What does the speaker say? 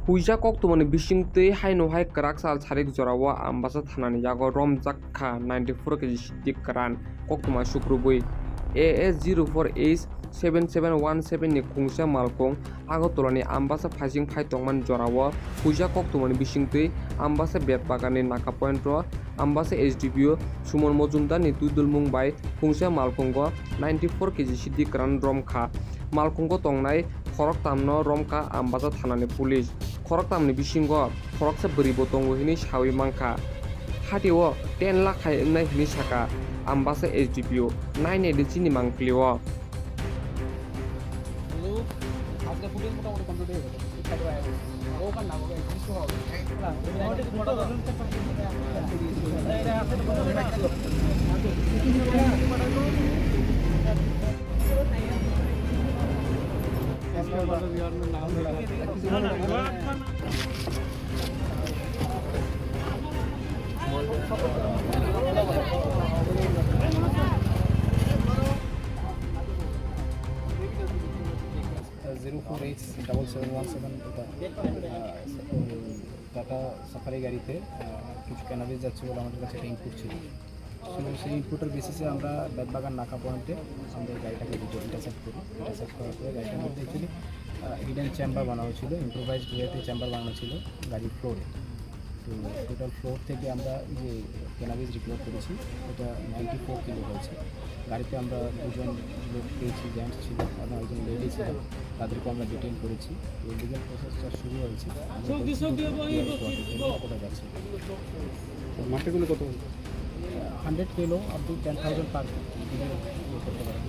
Huijak Koktwma Bisingtwi haino hai kwrak sal sarik jorao Ambassa Thanani jago Romjakha 94 kg Siddi Kwran Koktwma sukrubui AS04H 7717 ni kungsa malkung Agotolani Ambassa phasing phai tongman jorao Huijak Koktwma Bisingtwi Ambassa betbagan ni naka point ro Ambassa SDPO Sumon Mojumdar ni tuidulmung bai kungsa malkungo 94 kg Siddi Kwran Romkha malkungo tongnai Khoroktham no Romkha Ambassa Thanani police Khoroktham ni bisingo khoroksa boribo tongo hini sawi mangkha hatio 10 lakh khai nai hini saka Ambassa SDPO 9 edici ni mangklio আজকে footage মোটামুটি complete হয়ে গেছে ওখান না হবে কিছু হবে tata safari গাড়িতে কিছু ক্যানাবিস যাচ্ছে বলে আমাদের কাছে একটা ইনপুট ছিল। সেই ইনপুটের বেসিসে আমরা বেতবাগান নাকা পয়েন্টে আমাদের গাড়িটাকে ইন্টারসেপ্ট করি। ইন্টারসেপ্ট করার পরে গাড়িটার মধ্যে অ্যাকচুয়ালি হিডেন চেম্বার বানানো ছিল, ইম্প্রোভাইজড ওয়েতে চেম্বার বানানো ছিল গাড়ির ফ্লোরে। তো টোটাল ফ্লোর থেকে আমরা যে ক্যানাবিস রিকভার করেছি ওটা 94 কিলো হয়েছে। গাড়িতে আমরা দুজন লোক পেয়েছি, জেন্টস ছিল এবং একজন লেডি ছিল, তাদেরকে আমরা ডিটেইন করেছি। এই লিগাল প্রসেসটা শুরু হয়েছে, ওটা যাচ্ছে। মাটিগুলো কত 100 kilo up to 10,000 per kilo করতে পারে।